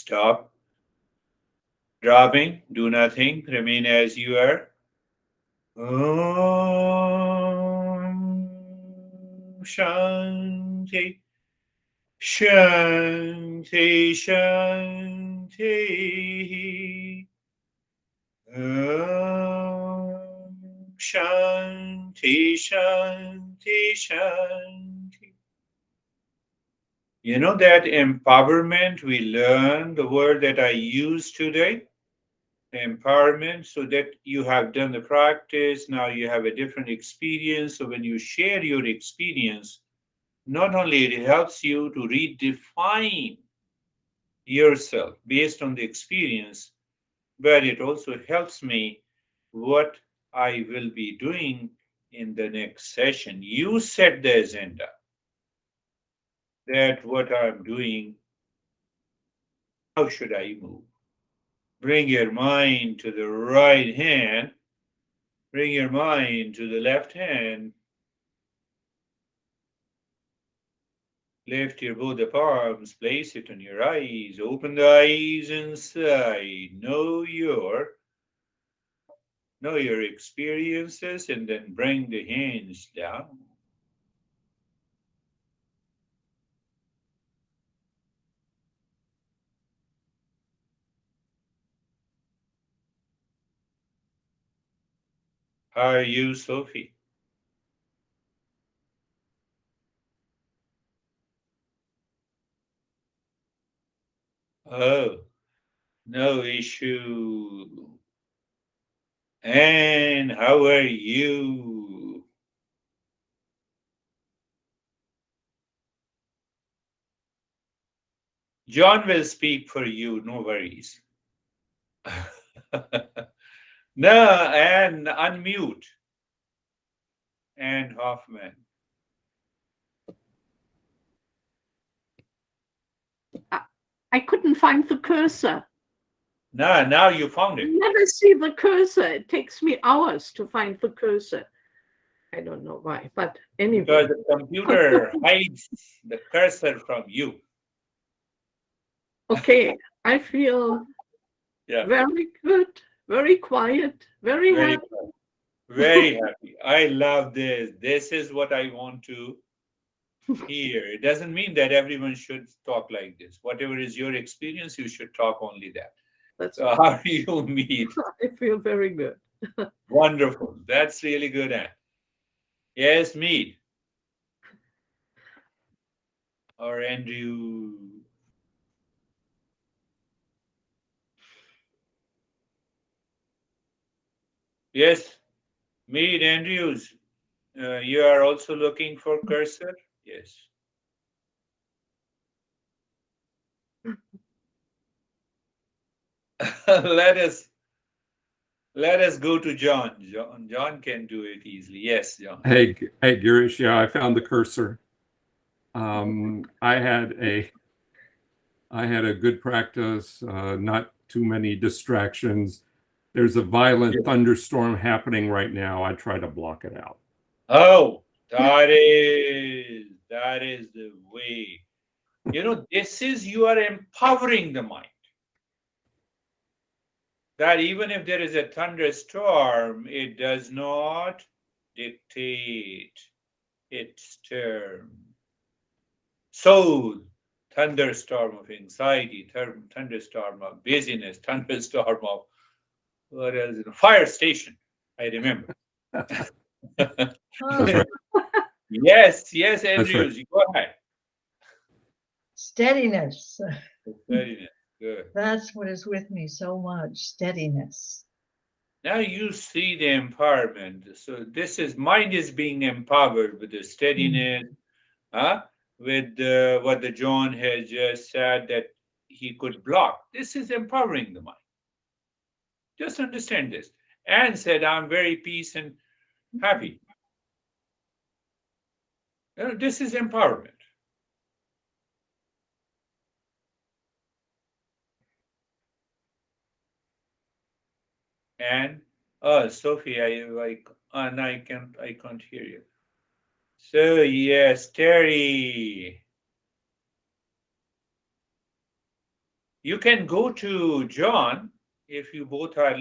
Stop. Dropping. Do nothing. Remain as you are. Om Shanti. Shanti. Shanti. Om Shanti. Shanti. Shanti. You know that empowerment we learned, the word that I used today? Empowerment, so that you have done the practice, now you have a different experience. So when you share your experience, not only it helps you to redefine yourself based on the experience, but it also helps me what I will be doing in the next session. You set the agenda that what I'm doing, how should I move? Bring your mind to the right hand, bring your mind to the left hand, lift your both the palms, place it on your eyes, open the eyes inside, know your experiences, and then bring the hands down. How are you, Sophie? Oh, no issue. And how are you? John will speak for you, no worries. No, and unmute. And Hoffman. I couldn't find the cursor. No, now you found it. I never see the cursor. It takes me hours to find the cursor. I don't know why, but anyway. Because the computer hides the cursor from you. Okay, I feel very good, very quiet, very happy. Very happy. I love this. This is what I want to hear. It doesn't mean that everyone should talk like this. Whatever is your experience, you should talk only that. That's So how do you meet? I feel very good. Wonderful. That's really good. Anne. Yes, meet. Or Andrew. Yes, meet Andrews. You are also looking for cursor? Yes. let us go to John. John can do it easily. Yes, John. Hey, Girish. Yeah, I found the cursor. I had a good practice. Not too many distractions. There's a violent thunderstorm happening right now. I try to block it out. Oh, that is the way. You know, this is you are empowering the mind. That even if there is a thunderstorm, it does not dictate its term. So, thunderstorm of anxiety, thunderstorm of busyness, thunderstorm of what else? Fire station. I remember. That's right. Yes, That's Andrews, right. go ahead. Steadiness. Steadiness. Good. That's what is with me so much. Steadiness. Now you see the empowerment. So this is mind is being empowered with the steadiness, with what the John has just said that he could block. This is empowering the mind. Just understand this. And said, I'm very peace and happy. You know, this is empowerment. And Sophie, I can't hear you. So yes, Terry. You can go to John if you both are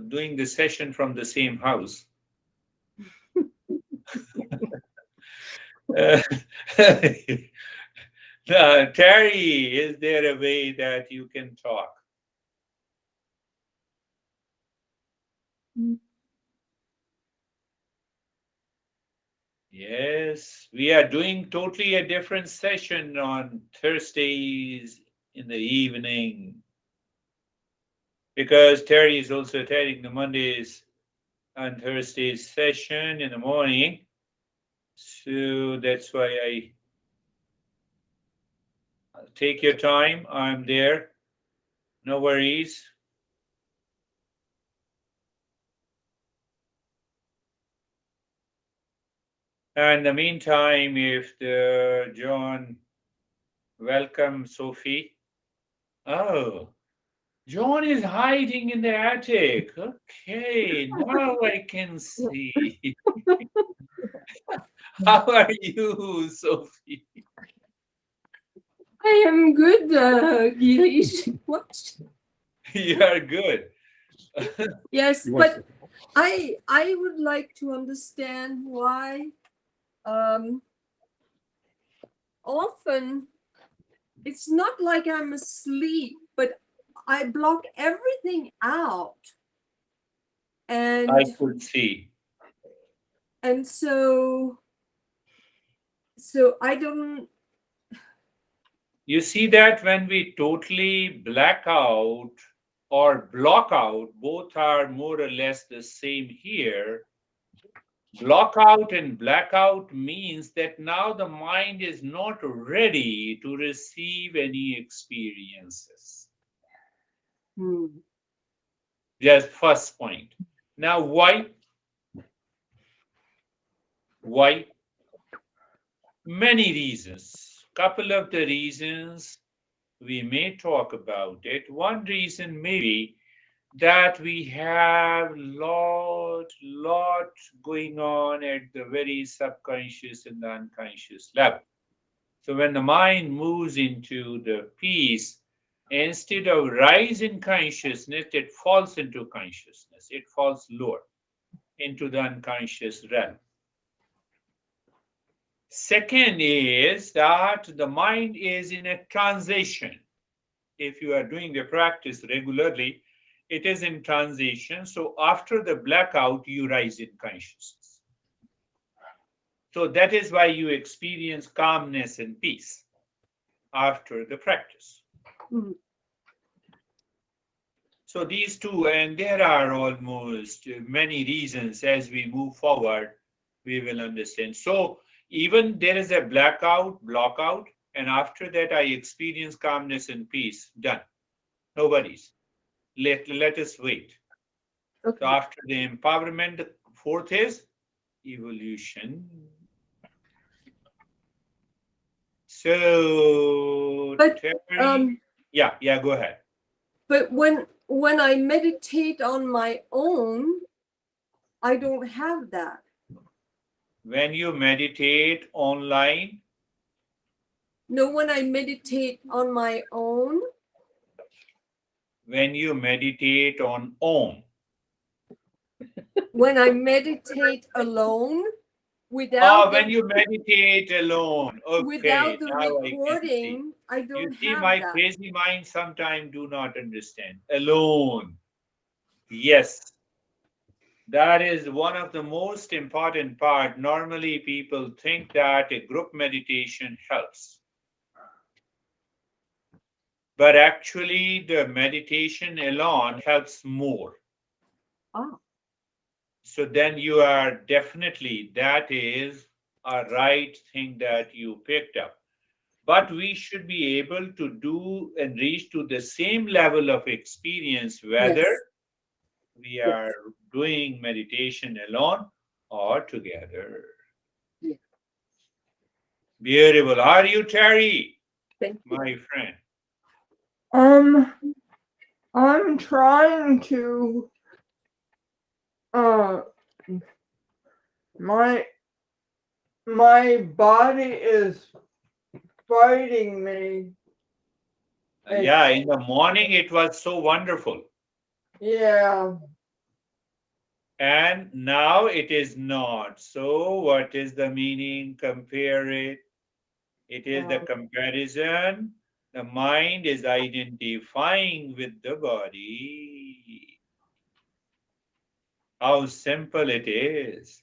doing the session from the same house. Uh, Terry, is there a way that you can talk? Yes, we are doing totally a different session on Thursdays in the evening because Terry is also attending the Mondays and Thursdays session in the morning. So that's why I take your time. I'm there. No worries. And in the meantime, if the John, welcome Sophie. Oh, John is hiding in the attic. Okay, now I can see. How are you, Sophie? I am good, Girish. What? You are good. Yes, You want but I would like to understand why often it's not like I'm asleep, but I block everything out. I And could see. and so I don't. You see that when we totally black out or block out, both are more or less the same here. Block out and blackout means that now the mind is not ready to receive any experiences. Just first point. Now, why? Why? Many reasons. Couple of the reasons we may talk about it. One reason may be that we have lot going on at the very subconscious and the unconscious level. So when the mind moves into the peace, instead of rise in consciousness, it falls into consciousness. It falls lower into the unconscious realm. Second is that the mind is in a transition. If you are doing the practice regularly, it is in transition. So after the blackout, you rise in consciousness. So that is why you experience calmness and peace after the practice. So these two, and there are almost many reasons as we move forward, we will understand. So even there is a blackout, blockout, and after that I experience calmness and peace. Done. Nobody's. Let us wait. Okay. So after the empowerment, the fourth is evolution. So But Terry, yeah, go ahead. but when I meditate on my own, I don't have that. When you meditate online, No, when I meditate on my own, when you meditate on Om, when I meditate alone, without when the you meditate alone, okay, without the now I can see. recording, I You don't see, have my that. crazy mind sometimes do not understand. Alone, yes, that is one of the most important part. Normally, people think that a group meditation helps, but actually, the meditation alone helps more. Ah. So then you are definitely, that is a right thing that you picked up. But we should be able to do and reach to the same level of experience, whether Yes. we are doing meditation alone or together. Yeah. Beautiful. Are you, Terry, Thank you. my friend? I'm trying to uh my body is fighting me Yeah, in the morning it was so wonderful. Yeah. And now it is not. So, what is the meaning? Compare it. It is the comparison. The mind is identifying with the body. How simple it is.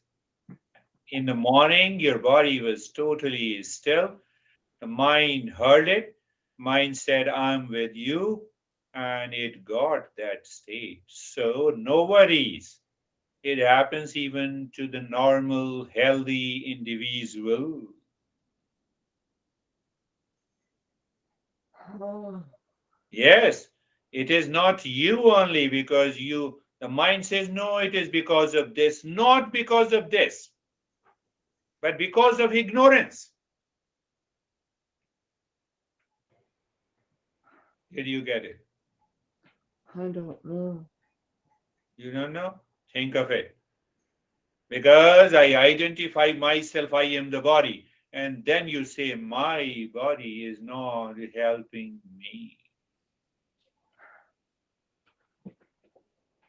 In the morning, your body was totally still. The mind heard it. Mind said, I'm with you. And it got that state. So, no worries. It happens even to the normal, healthy individual. Oh, Yes, it is not you only because the mind says, no, it is because of this, not because of this, but because of ignorance. Did you get it? I don't know. You don't know? Think of it. Because I identify myself, I am the body. And then you say, my body is not helping me.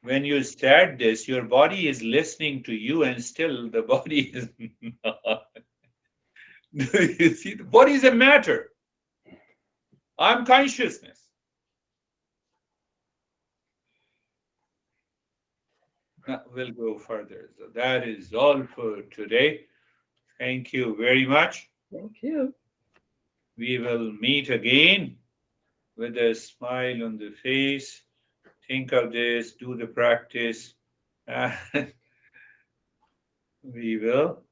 When you said this, your body is listening to you, and still the body is not. You see, the body is a matter. I'm consciousness. Now, we'll go further. So that is all for today. Thank you very much. Thank you. We will meet again with a smile on the face. Think of this, do the practice, and we will